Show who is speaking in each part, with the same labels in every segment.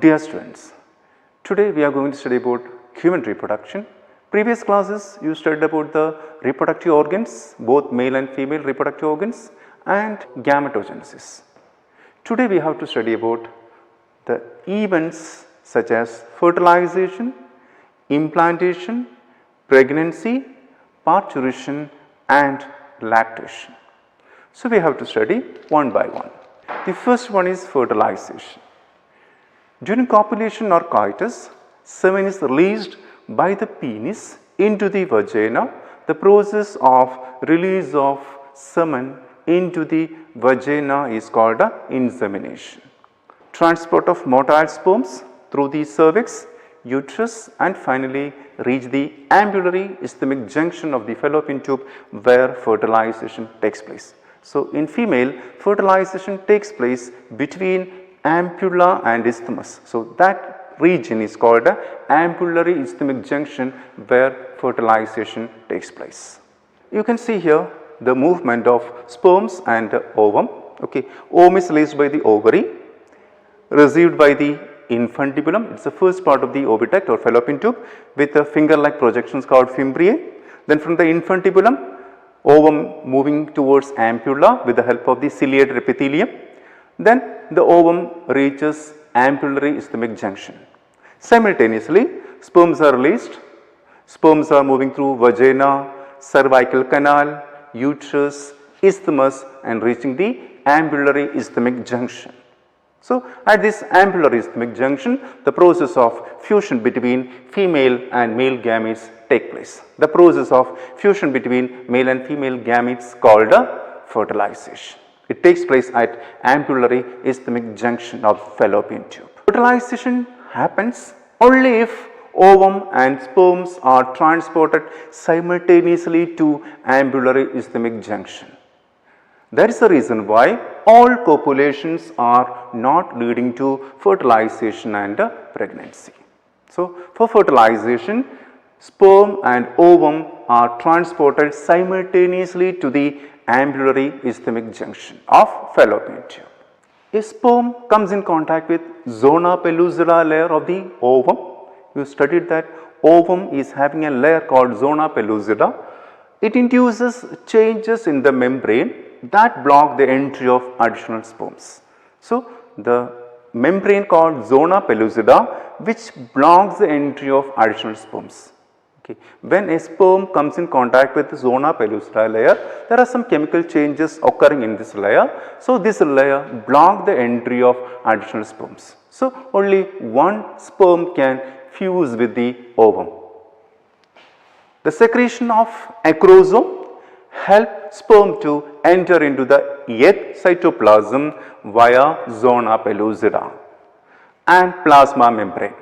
Speaker 1: Dear students, today we are going to study about human reproduction. Previous classes you studied about the reproductive organs, both male and female reproductive organs, and gametogenesis. Today we have to study about the events such as fertilization, implantation, pregnancy, parturition and lactation. So we have to study one by one. The first one is fertilization. During copulation or coitus, semen is released by the penis into the vagina. The process of release of semen into the vagina is called insemination. Transport of motile sperms through the cervix, uterus and finally reach the ambulatory isthmic junction of the fallopian tube where fertilization takes place. So, in female fertilization takes place between ampulla and isthmus. So, that region is called a ambulatory isthmic junction where fertilization takes place. You can see here the movement of sperms and ovum. Okay. Ovum is released by the ovary, received by the infundibulum. It is the first part of the oviduct or fallopian tube with a finger-like projections called fimbriae. Then from the infundibulum, ovum moving towards ampulla with the help of the ciliated epithelium. Then the ovum reaches ambulatory isthmic junction. Simultaneously, sperms are released. Sperms are moving through vagina, cervical canal, uterus, isthmus and reaching the ambulatory isthmic junction. So, at this ambulatory isthmic junction, the process of fusion between female and male gametes take place. The process of fusion between male and female gametes called fertilization. It takes place at ambulatory isthmic junction of fallopian tube. Fertilization happens only if ovum and sperms are transported simultaneously to ambulatory isthmic junction. That is the reason why all copulations are not leading to fertilization and pregnancy. So, for fertilization, sperm and ovum are transported simultaneously to the ambulatory isthmic junction of fallopian tube. A sperm comes in contact with zona pellucida layer of the ovum. You studied that ovum is having a layer called zona pellucida. It induces changes in the membrane that block the entry of additional sperms. So, the membrane called zona pellucida which blocks the entry of additional sperms. Okay. When a sperm comes in contact with the zona pellucida layer, there are some chemical changes occurring in this layer. So, this layer blocks the entry of additional sperms. So, only one sperm can fuse with the ovum. The secretion of acrosome help sperm to enter into the egg cytoplasm via zona pellucida and plasma membrane.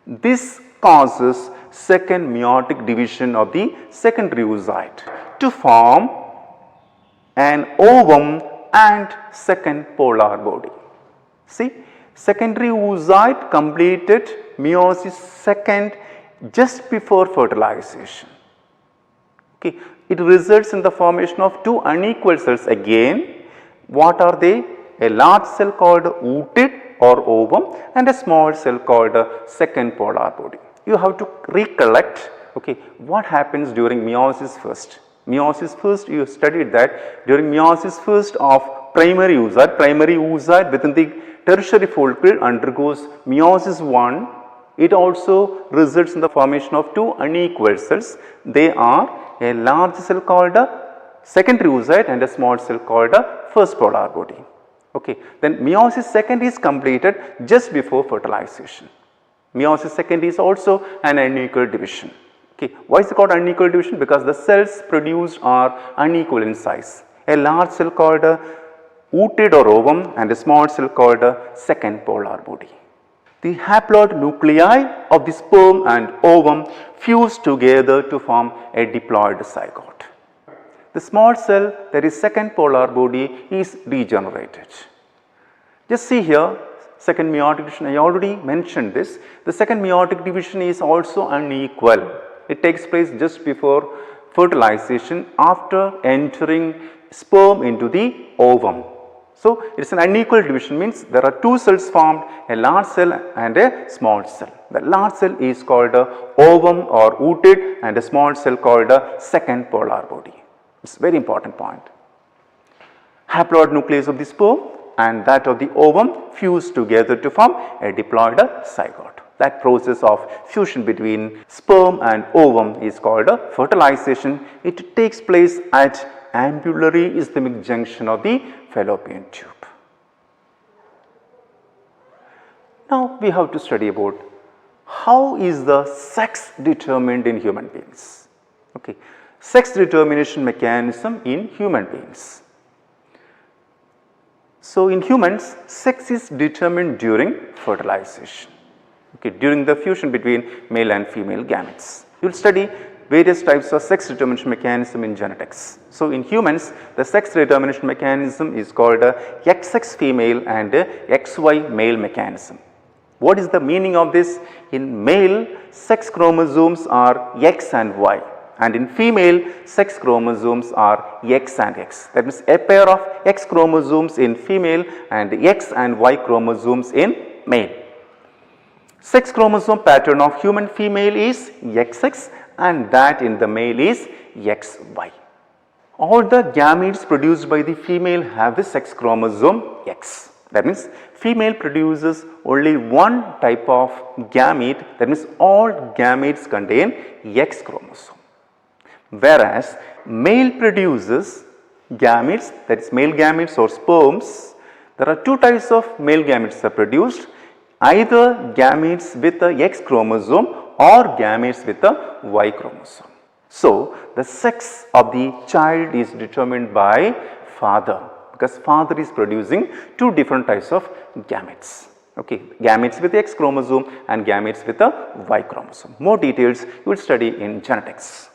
Speaker 1: This causes second meiotic division of the secondary oocyte to form an ovum and second polar body. See, secondary oocyte completed meiosis second just before fertilization. Okay. It results in the formation of two unequal cells again. What are they? A large cell called ooted or ovum and a small cell called second polar body. You have to recollect, okay, what happens during meiosis first. Meiosis first, you studied that during meiosis first of primary oocyte within the tertiary follicle undergoes meiosis 1. It also results in the formation of two unequal cells. They are a large cell called secondary oocyte and a small cell called first polar body. Okay. Then meiosis second is completed just before fertilization. Meiosis second is also an unequal division. Okay. Why is it called unequal division? Because the cells produced are unequal in size. A large cell called ooted or ovum and a small cell called second polar body. The haploid nuclei of the sperm and ovum fuse together to form a diploid zygote. The small cell, that is second polar body, is degenerated. Just see here, second meiotic division, I already mentioned this. The second meiotic division is also unequal. It takes place just before fertilization after entering sperm into the ovum. So, it is an unequal division, means there are two cells formed, a large cell and a small cell. The large cell is called a ovum or ooted and a small cell called a second polar body. It is a very important point. Haploid nucleus of the sperm and that of the ovum fuse together to form a diploid zygote. That process of fusion between sperm and ovum is called a fertilization. It takes place at ambulary isthmic junction of the fallopian tube. Now, we have to study about how is the sex determined in human beings. Okay. Sex determination mechanism in human beings. So, in humans, sex is determined during fertilization, okay, during the fusion between male and female gametes. You will study various types of sex determination mechanism in genetics. So, in humans, the sex determination mechanism is called a XX female and a XY male mechanism. What is the meaning of this? In male, sex chromosomes are X and Y, and in female, sex chromosomes are X and X. That means a pair of X chromosomes in female and X and Y chromosomes in male. Sex chromosome pattern of human female is XX and that in the male is XY. All the gametes produced by the female have the sex chromosome X. That means female produces only one type of gamete, that means all gametes contain X chromosome. Whereas male produces gametes, that is male gametes or sperms. There are two types of male gametes are produced, either gametes with a X chromosome or gametes with a Y chromosome. So, the sex of the child is determined by father, because father is producing two different types of gametes. Okay, gametes with X chromosome and gametes with a Y chromosome. More details you will study in genetics.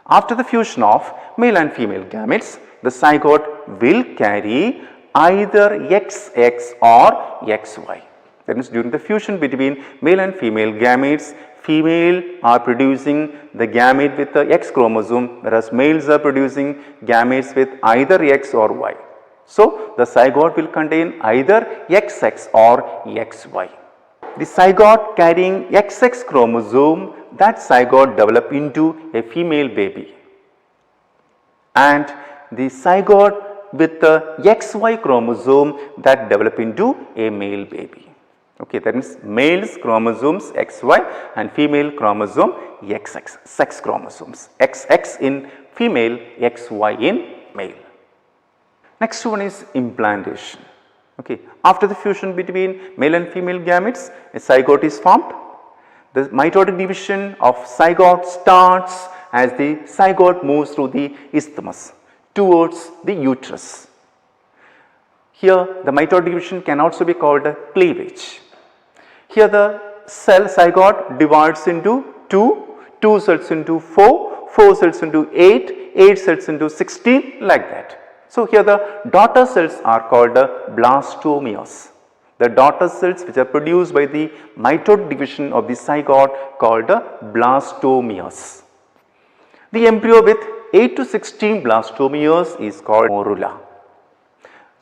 Speaker 1: After the fusion of male and female gametes, the zygote will carry either XX or XY. That means during the fusion between male and female gametes, female are producing the gamete with the X chromosome, whereas males are producing gametes with either X or Y. So, the zygote will contain either XX or XY. The zygote carrying XX chromosome, that zygote develop into a female baby, and the zygote with the XY chromosome that develop into a male baby. Okay, that means male's chromosomes XY and female chromosome XX, sex chromosomes, XX in female, XY in male. Next one is implantation. Okay. After the fusion between male and female gametes, a zygote is formed. The mitotic division of zygote starts as the zygote moves through the isthmus towards the uterus. Here the mitotic division can also be called a cleavage. Here the cell zygote divides into 2 cells into 4 cells into 8 cells into 16, like that. So, here the daughter cells are called blastomeres. The daughter cells which are produced by the mitotic division of the zygote called blastomeres. The embryo with 8 to 16 blastomeres is called morula.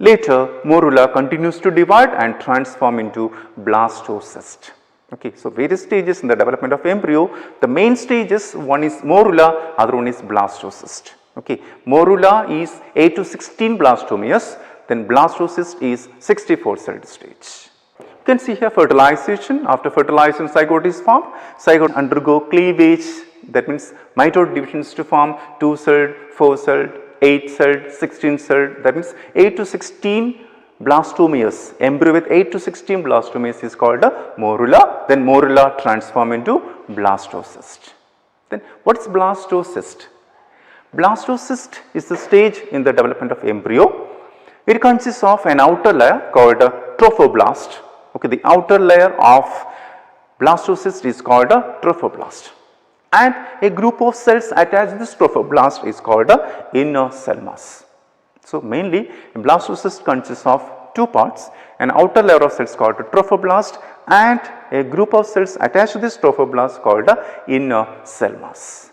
Speaker 1: Later, morula continues to divide and transform into blastocyst. Okay, so various stages in the development of embryo. The main stages, one is morula, other one is blastocyst. Okay, morula is 8 to 16 blastomeres, then blastocyst is 64 cell stage. You can see here fertilization. After fertilization, zygote is formed. Zygote undergo cleavage, that means mitotic divisions to form 2 celled, 4 celled, 8 celled, 16 celled. That means 8 to 16 blastomeres. Embryo with 8 to 16 blastomeres is called a morula. Then morula transform into blastocyst. Then what is blastocyst? Blastocyst is the stage in the development of embryo. It consists of an outer layer called a trophoblast. Okay, the outer layer of blastocyst is called a trophoblast, and a group of cells attached to this trophoblast is called a inner cell mass. So, mainly a blastocyst consists of two parts, an outer layer of cells called a trophoblast and a group of cells attached to this trophoblast called a inner cell mass.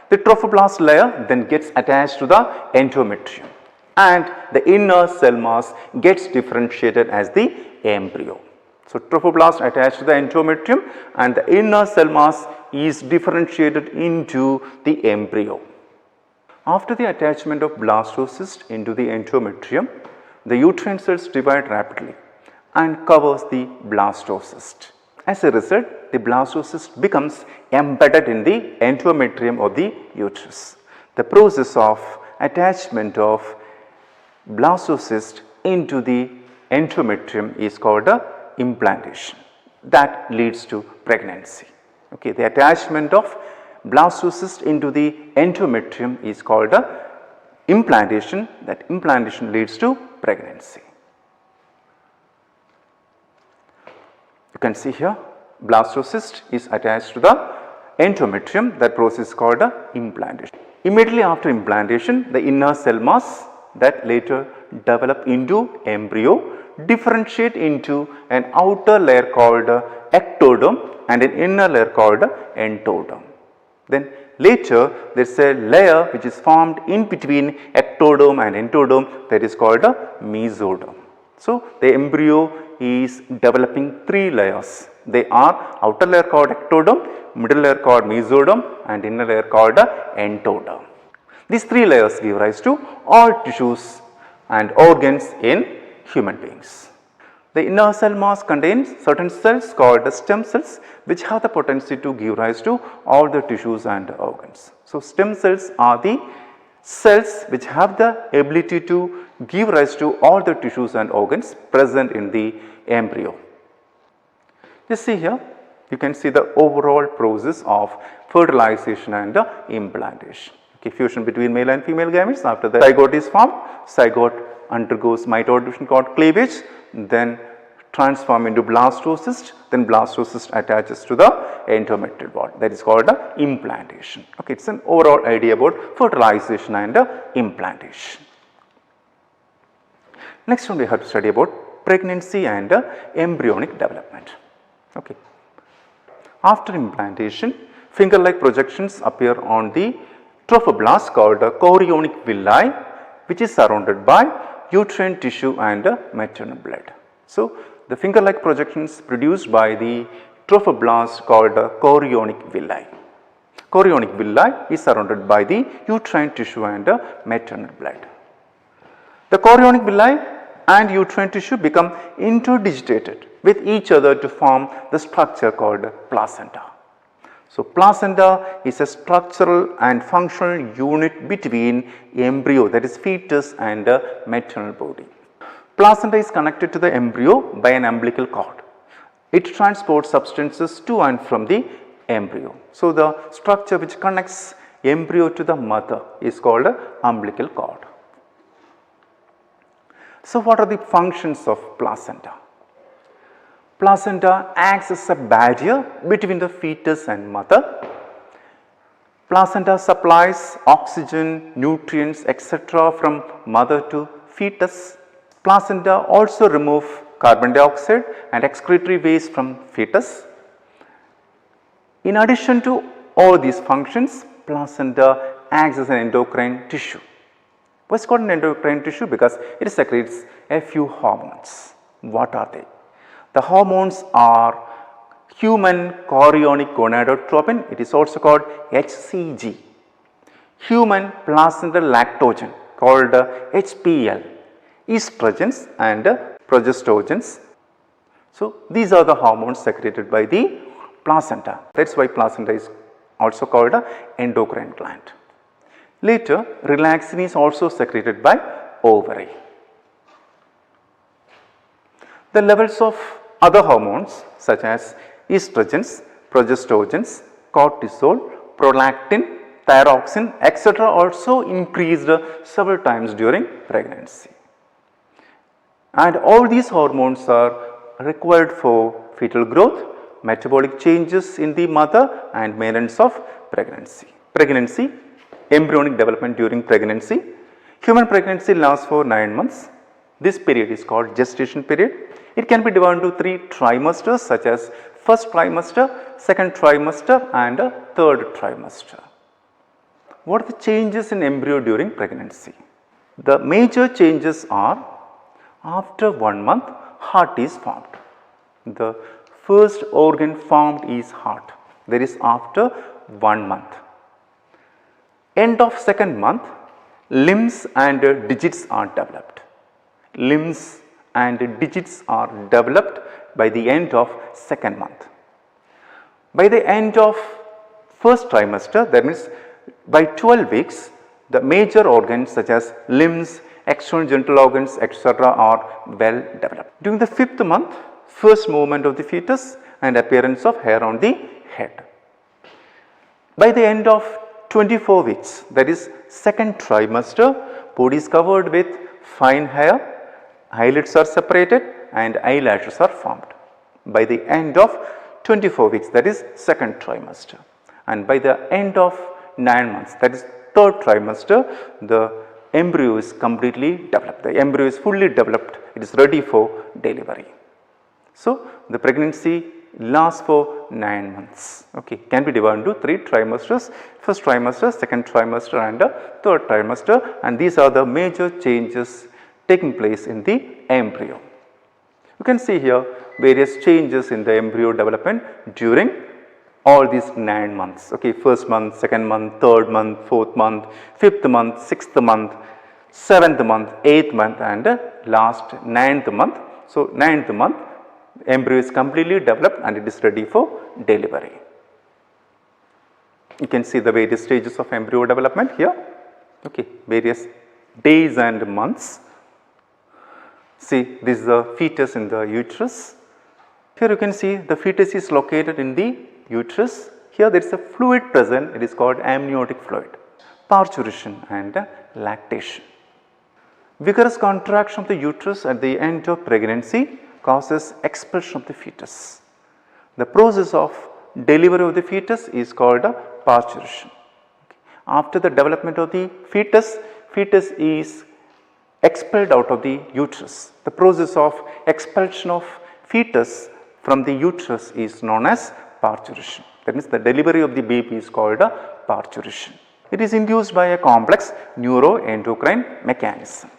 Speaker 1: The trophoblast layer then gets attached to the endometrium. and the inner cell mass gets differentiated as the embryo. So, trophoblast attached to the endometrium and the inner cell mass is differentiated into the embryo. After the attachment of blastocyst into the endometrium, the uterine cells divide rapidly and covers the blastocyst. As a result, the blastocyst becomes embedded in the endometrium of the uterus. The process of attachment of blastocyst into the endometrium is called implantation. That leads to pregnancy. Okay, the attachment of blastocyst into the endometrium is called implantation. That implantation leads to pregnancy. You can see here blastocyst is attached to the endometrium. That process is called implantation. Immediately after implantation, the inner cell mass that later develop into embryo differentiate into an outer layer called ectoderm and an inner layer called endoderm. Then later there is a layer which is formed in between ectoderm and endoderm, that is called mesoderm. So, the embryo is developing 3 layers. They are outer layer called ectoderm, middle layer called mesoderm and inner layer called endoderm. These 3 layers give rise to all tissues and organs in human beings. The inner cell mass contains certain cells called stem cells which have the potency to give rise to all the tissues and organs. So, stem cells are the cells which have the ability to give rise to all the tissues and organs present in the embryo. Just see here, you can see the overall process of fertilization and implantation. Okay, fusion between male and female gametes. After the zygote is formed, zygote undergoes mitoid division called cleavage, then transform into blastocyst, then blastocyst attaches to the endometrial wall, that is called implantation. Okay, it is an overall idea about fertilization and implantation. Next one we have to study about pregnancy and embryonic development. Okay. After implantation, finger-like projections appear on the trophoblast called chorionic villi, which is surrounded by uterine tissue and maternal blood. So, the finger-like projections produced by the trophoblast called chorionic villi. Chorionic villi is surrounded by the uterine tissue and maternal blood. The chorionic villi and uterine tissue become interdigitated with each other to form the structure called placenta. So, placenta is a structural and functional unit between embryo, that is fetus, and maternal body. Placenta is connected to the embryo by an umbilical cord. It transports substances to and from the embryo. So, the structure which connects embryo to the mother is called umbilical cord. So, what are the functions of placenta? Placenta acts as a barrier between the fetus and mother. Placenta supplies oxygen, nutrients, etc. from mother to fetus. Placenta also remove carbon dioxide and excretory waste from fetus. In addition to all these functions, placenta acts as an endocrine tissue. Why is it called an endocrine tissue? Because it secretes a few hormones. What are they? The hormones are human chorionic gonadotropin, it is also called HCG, human placental lactogen called HPL, estrogens and progestogens. So, these are the hormones secreted by the placenta. That is why placenta is also called an endocrine gland. Later, relaxin is also secreted by ovary. The levels of other hormones such as estrogens, progestogens, cortisol, prolactin, thyroxine, etc. also increased several times during pregnancy. And all these hormones are required for fetal growth, metabolic changes in the mother and maintenance of pregnancy. Pregnancy, embryonic development during pregnancy. Human pregnancy lasts for 9 months. This period is called gestation period. It can be divided into 3 trimesters such as first trimester, second trimester and third trimester. What are the changes in embryo during pregnancy? The major changes are after 1 month heart is formed. The first organ formed is heart, that is after 1 month. End of 2nd month, limbs and digits are developed. Limbs and digits are developed by the end of 2nd month. By the end of 1st trimester, that means by 12 weeks, the major organs such as limbs, external genital organs, etc. are well developed. During the 5th month, first movement of the fetus and appearance of hair on the head. By the end of 24 weeks, that is 2nd trimester, body is covered with fine hair, eyelids are separated and eyelashes are formed. By the end of 24 weeks, that is 2nd trimester, and by the end of 9 months, that is 3rd trimester, the embryo is completely developed. The embryo is fully developed, it is ready for delivery. So, the pregnancy lasts for 9 months, okay, can be divided into 3 trimesters, 1st trimester, 2nd trimester and 3rd trimester, and these are the major changes taking place in the embryo. You can see here various changes in the embryo development during all these 9 months, okay, 1st month, 2nd month, 3rd month, 4th month, 5th month, 6th month, 7th month, 8th month and last 9th month. So, 9th month embryo is completely developed and it is ready for delivery. You can see the various stages of embryo development here, okay, various days and months. See, this is the fetus in the uterus. Here you can see the fetus is located in the uterus. Here there is a fluid present, it is called amniotic fluid. Parturition and lactation. Vigorous contraction of the uterus at the end of pregnancy causes expulsion of the fetus. The process of delivery of the fetus is called parturition. After the development of the fetus, fetus is expelled out of the uterus. The process of expulsion of fetus from the uterus is known as parturition. That means the delivery of the baby is called parturition. It is induced by a complex neuroendocrine mechanism.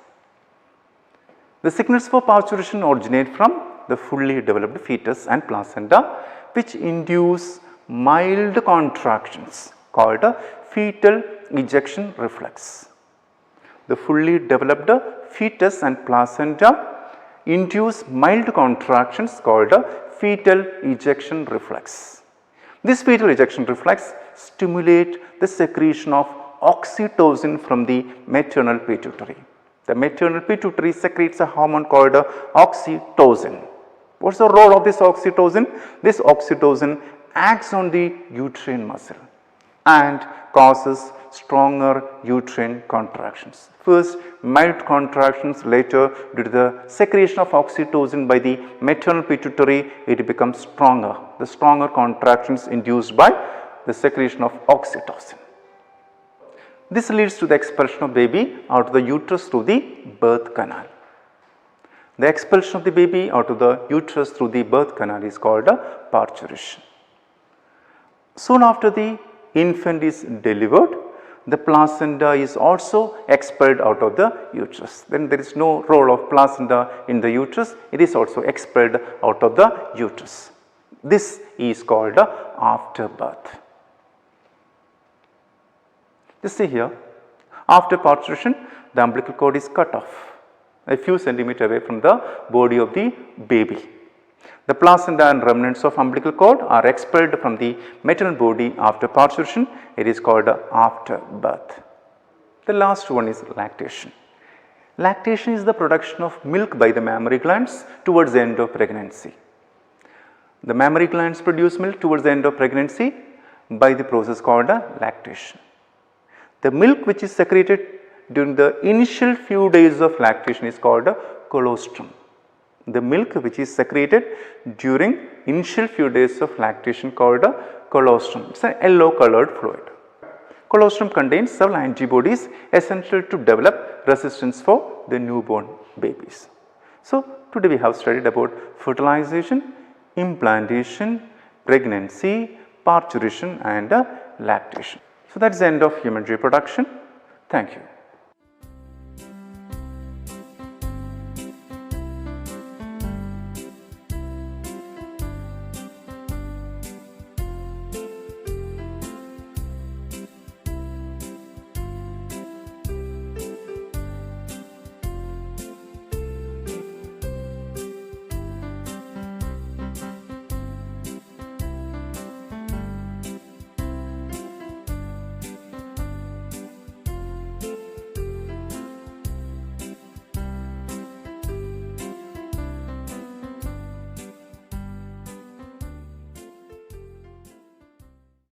Speaker 1: The signals for parturition originate from the fully developed fetus and placenta, which induce mild contractions called fetal ejection reflex. The fully developed fetus and placenta induce mild contractions called fetal ejection reflex. This fetal ejection reflex stimulates the secretion of oxytocin from the maternal pituitary. The maternal pituitary secretes a hormone called oxytocin. What is the role of this oxytocin? This oxytocin acts on the uterine muscle and causes stronger uterine contractions. First mild contractions, later due to the secretion of oxytocin by the maternal pituitary, it becomes stronger. The stronger contractions induced by the secretion of oxytocin. This leads to the expulsion of baby out of the uterus through the birth canal. The expulsion of the baby out of the uterus through the birth canal is called parturition. Soon after the infant is delivered, the placenta is also expelled out of the uterus. Then there is no role of placenta in the uterus, it is also expelled out of the uterus. This is called afterbirth. Just see here, after parturition, the umbilical cord is cut off a few centimeters away from the body of the baby. The placenta and remnants of umbilical cord are expelled from the maternal body after parturition. It is called afterbirth. The last one is lactation. Lactation is the production of milk by the mammary glands towards the end of pregnancy. The mammary glands produce milk towards the end of pregnancy by the process called lactation. The milk which is secreted during the initial few days of lactation is called colostrum. The milk which is secreted during initial few days of lactation called colostrum. It is a yellow colored fluid. Colostrum contains several antibodies essential to develop resistance for the newborn babies. So, today we have studied about fertilization, implantation, pregnancy, parturition and lactation. So, that is the end of human reproduction. Thank you.